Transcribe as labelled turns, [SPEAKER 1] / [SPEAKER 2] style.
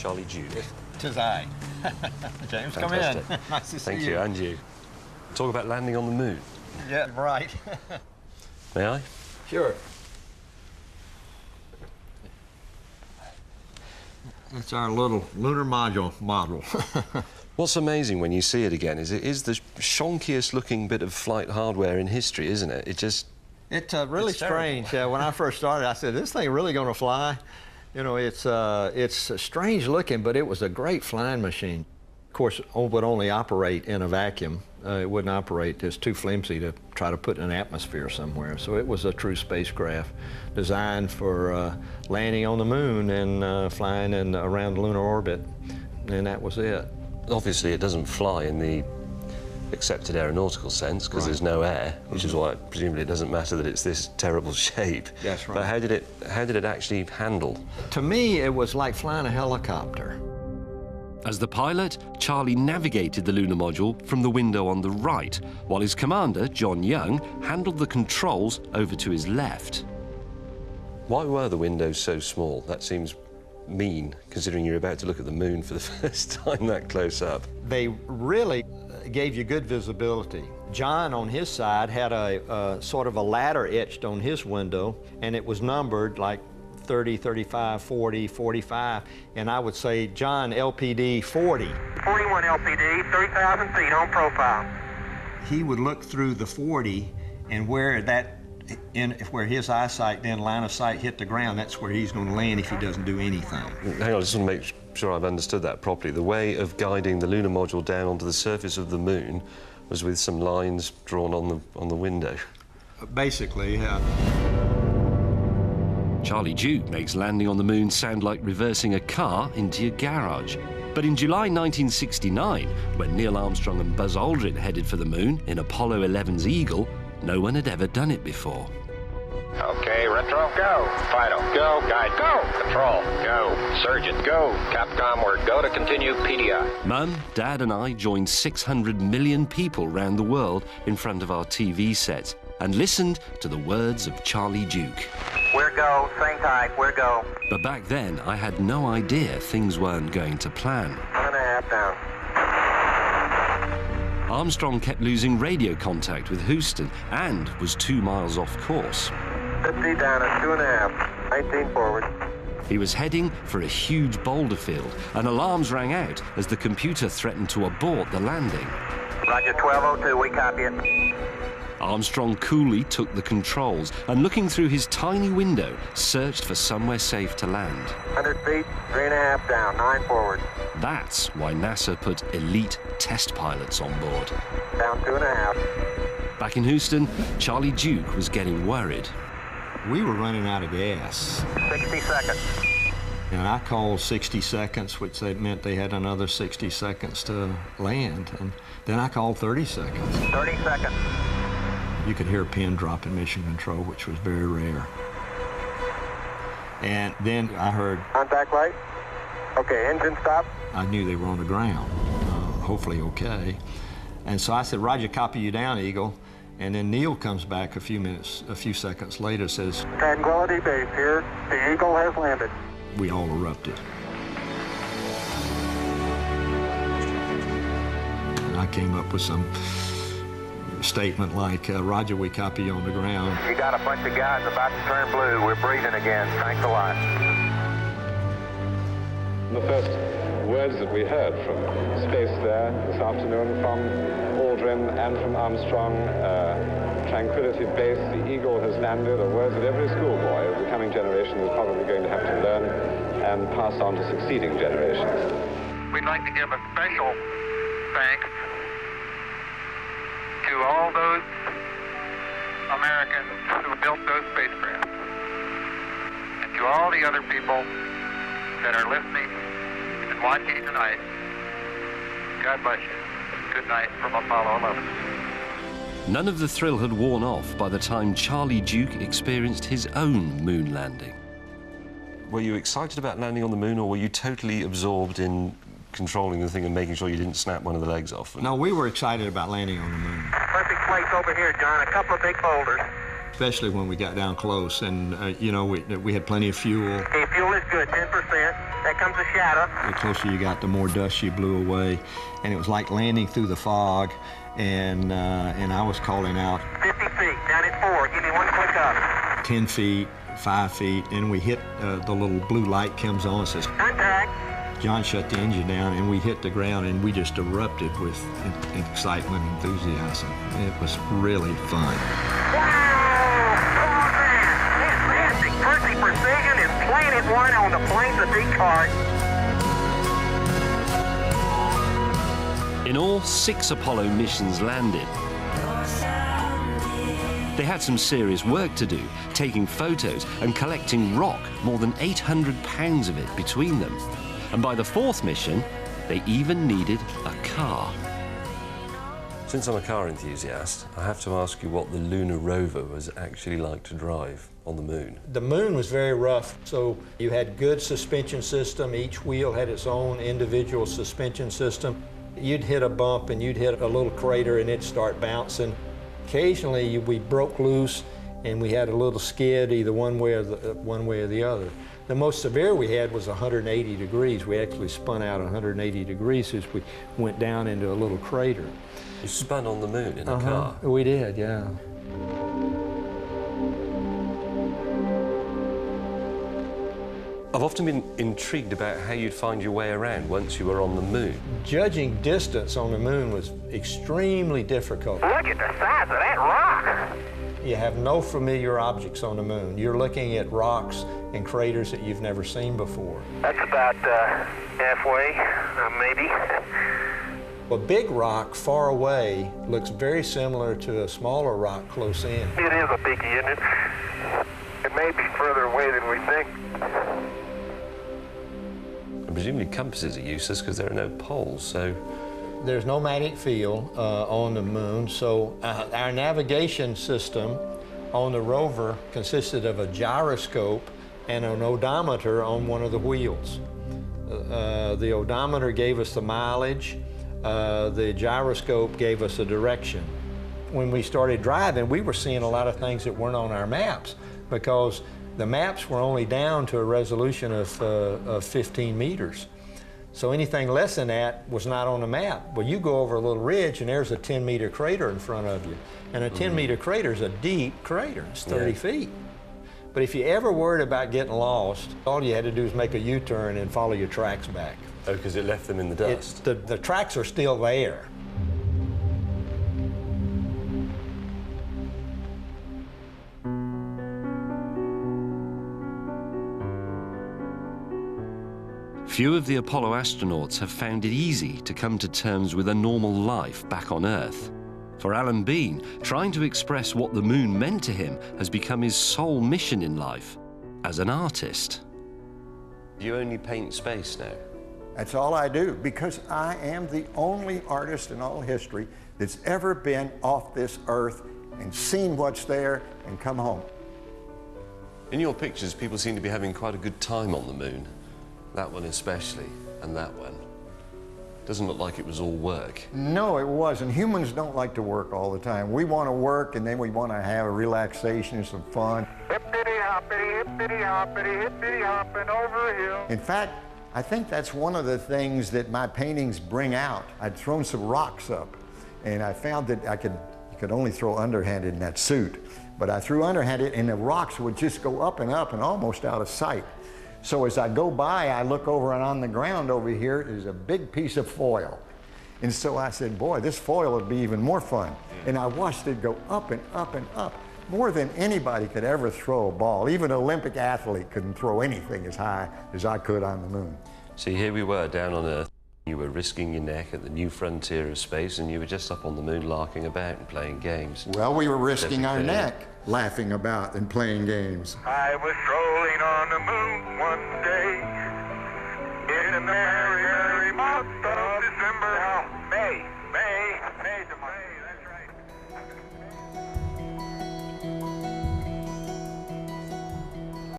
[SPEAKER 1] Charlie Duke.
[SPEAKER 2] Tis I. James, come in. Nice to see you.
[SPEAKER 1] Thank you, and you. Talk about landing on the moon.
[SPEAKER 2] Yeah, right.
[SPEAKER 1] May I?
[SPEAKER 2] Sure. It's our little lunar module model.
[SPEAKER 1] What's amazing when you see it again is it is the shonkiest looking bit of flight hardware in history, isn't it? It's
[SPEAKER 2] really strange. When I first started, I said, this thing really going to fly? You know, it's strange looking, but it was a great flying machine. Of course, it would only operate in a vacuum. It wouldn't operate. It's too flimsy to try to put in an atmosphere somewhere. So it was a true spacecraft designed for landing on the moon and flying around the lunar orbit, and that was it.
[SPEAKER 1] Obviously, it doesn't fly in the accepted aeronautical sense because there's no air, which is why presumably it doesn't matter that it's this terrible shape.
[SPEAKER 2] That's right.
[SPEAKER 1] But how did it actually handle?
[SPEAKER 2] To me, it was like flying a helicopter.
[SPEAKER 3] As the pilot, Charlie navigated the lunar module from the window on the right, while his commander, John Young, handled the controls over to his left.
[SPEAKER 1] Why were the windows so small? That seems mean, considering you're about to look at the moon for the first time that close up.
[SPEAKER 2] They really gave you good visibility. John, on his side, had a sort of a ladder etched on his window, and it was numbered like 30, 35, 40, 45, and I would say, John, LPD 40.
[SPEAKER 4] 41 LPD, 30,000 feet on profile.
[SPEAKER 2] He would look through the 40, and where his eyesight, then line of sight, hit the ground, that's where he's going to land if he doesn't do anything.
[SPEAKER 1] Hang on, I just want to make sure I've understood that properly. The way of guiding the lunar module down onto the surface of the moon was with some lines drawn on the window.
[SPEAKER 2] Basically, yeah.
[SPEAKER 3] Charlie Duke makes landing on the moon sound like reversing a car into your garage. But in July 1969, when Neil Armstrong and Buzz Aldrin headed for the moon in Apollo 11's Eagle, no one had ever done it before.
[SPEAKER 5] Okay, retro, go. Fido, go. Guide, go. Control, go. Surgeon, go. Capcom, we're go to continue PDI.
[SPEAKER 3] Mum, Dad and I joined 600 million people round the world in front of our TV sets and listened to the words of Charlie Duke.
[SPEAKER 4] We're go, same type, we're go.
[SPEAKER 3] But back then, I had no idea things weren't going to plan.
[SPEAKER 4] 1.5 down.
[SPEAKER 3] Armstrong kept losing radio contact with Houston and was 2 miles off course.
[SPEAKER 4] 50 down at 2.5, 19 forward.
[SPEAKER 3] He was heading for a huge boulder field, and alarms rang out as the computer threatened to abort the landing.
[SPEAKER 4] Roger, 1202, we copy it.
[SPEAKER 3] Armstrong coolly took the controls and, looking through his tiny window, searched for somewhere safe to land.
[SPEAKER 4] 100 feet, 3.5 down, 9 forward.
[SPEAKER 3] That's why NASA put elite test pilots on board.
[SPEAKER 4] Down 2.5.
[SPEAKER 3] Back in Houston, Charlie Duke was getting worried.
[SPEAKER 2] We were running out of gas.
[SPEAKER 4] 60 seconds.
[SPEAKER 2] And I called 60 seconds, which meant they had another 60 seconds to land. And then I called 30 seconds.
[SPEAKER 4] 30 seconds.
[SPEAKER 2] You could hear a pin drop in mission control, which was very rare. And then I heard...
[SPEAKER 4] Contact light. Okay, engine stop.
[SPEAKER 2] I knew they were on the ground, hopefully okay. And so I said, Roger, copy you down, Eagle. And then Neil comes back a few seconds later, says...
[SPEAKER 4] Tranquility Base here. The Eagle has landed.
[SPEAKER 2] We all erupted. And I came up with some statement like, Roger, we copy you on the ground.
[SPEAKER 4] You got a bunch of guys about to turn blue. We're breathing again. Thanks a lot.
[SPEAKER 6] The first words that we heard from space there this afternoon from Aldrin and from Armstrong, Tranquility Base, the Eagle has landed, are words that every schoolboy of the coming generation is probably going to have to learn and pass on to succeeding generations.
[SPEAKER 4] We'd like to give a special thanks to all those Americans who built those spacecraft, and to all the other people that are listening and watching tonight. God bless you. Good night from Apollo 11.
[SPEAKER 3] None of the thrill had worn off by the time Charlie Duke experienced his own moon landing.
[SPEAKER 1] Were you excited about landing on the moon, or were you totally absorbed in controlling the thing and making sure you didn't snap one of the legs off?
[SPEAKER 2] No, we were excited about landing on the moon.
[SPEAKER 4] Perfect place over here, John. A couple of big boulders.
[SPEAKER 2] especially when we got down close. And, you know, we had plenty of fuel.
[SPEAKER 7] Okay, fuel is good, 10%. That comes the shadow.
[SPEAKER 2] The closer you got, the more dust you blew away. And it was like landing through the fog. And I was calling out.
[SPEAKER 7] 50 feet, down at 4. Give me one quick up.
[SPEAKER 2] 10 feet, 5 feet, and we hit the little blue light comes on and says,
[SPEAKER 7] Contact.
[SPEAKER 2] John shut the engine down, and we hit the ground, and we just erupted with excitement and enthusiasm. It was really fun.
[SPEAKER 7] Wow! Fantastic! Perfect precision and Planet One on the planes of Descartes.
[SPEAKER 3] In all, 6 Apollo missions landed. They had some serious work to do, taking photos and collecting rock, more than 800 pounds of it between them. And by the 4th mission, they even needed a car.
[SPEAKER 1] Since I'm a car enthusiast, I have to ask you what the Lunar rover was actually like to drive on the moon.
[SPEAKER 2] The moon was very rough, so you had good suspension system. Each wheel had its own individual suspension system. You'd hit a bump and you'd hit a little crater and it'd start bouncing. Occasionally we broke loose and we had a little skid either one way or the other. The most severe we had was 180 degrees. We actually spun out 180 degrees as we went down into a little crater.
[SPEAKER 1] You spun on the moon in a car?
[SPEAKER 2] We did, yeah.
[SPEAKER 1] I've often been intrigued about how you'd find your way around once you were on the moon.
[SPEAKER 2] Judging distance on the moon was extremely difficult.
[SPEAKER 7] Look at the size of that rock.
[SPEAKER 2] You have no familiar objects on the moon. You're looking at rocks and craters that you've never seen before.
[SPEAKER 7] That's about halfway, maybe.
[SPEAKER 2] A big rock far away looks very similar to a smaller rock close in.
[SPEAKER 7] It is a biggie, isn't it? It may be further away than we think.
[SPEAKER 1] And presumably compasses are useless because there are no poles, so...
[SPEAKER 2] There's no magnetic field on the moon, so our navigation system on the rover consisted of a gyroscope and an odometer on one of the wheels. The odometer gave us the mileage, the gyroscope gave us a direction. When we started driving, we were seeing a lot of things that weren't on our maps because the maps were only down to a resolution of 15 meters. So anything less than that was not on the map. Well, you go over a little ridge and there's a 10-meter crater in front of you. And a 10-meter crater is a deep crater, it's 30 feet. But if you ever worried about getting lost, all you had to do is make a U-turn and follow your tracks back.
[SPEAKER 1] Oh, because it left them in the dust?
[SPEAKER 2] The tracks are still there.
[SPEAKER 3] Few of the Apollo astronauts have found it easy to come to terms with a normal life back on Earth. For Alan Bean, trying to express what the moon meant to him has become his sole mission in life as an artist.
[SPEAKER 1] You only paint space now?
[SPEAKER 8] That's all I do, because I am the only artist in all history that's ever been off this Earth and seen what's there and come home.
[SPEAKER 1] In your pictures, people seem to be having quite a good time on the moon. That one especially, and that one. Doesn't look like it was all work.
[SPEAKER 8] No, it wasn't. Humans don't like to work all the time. We want to work, and then we want to have a relaxation and some fun.
[SPEAKER 7] Hippity hopping over a hill.
[SPEAKER 8] In fact, I think that's one of the things that my paintings bring out. I'd thrown some rocks up, and I found that you could only throw underhanded in that suit. But I threw underhanded, and the rocks would just go up and almost out of sight. So as I go by, I look over, and on the ground over here is a big piece of foil. And so I said, boy, this foil would be even more fun. And I watched it go up and up and up, more than anybody could ever throw a ball. Even an Olympic athlete couldn't throw anything as high as I could on the moon.
[SPEAKER 1] See, here we were down on Earth. You were risking your neck at the new frontier of space, and you were just up on the moon larking about and playing games.
[SPEAKER 8] Well, we were risking our neck, laughing about and playing games.
[SPEAKER 7] I was strolling on the moon one day in a merry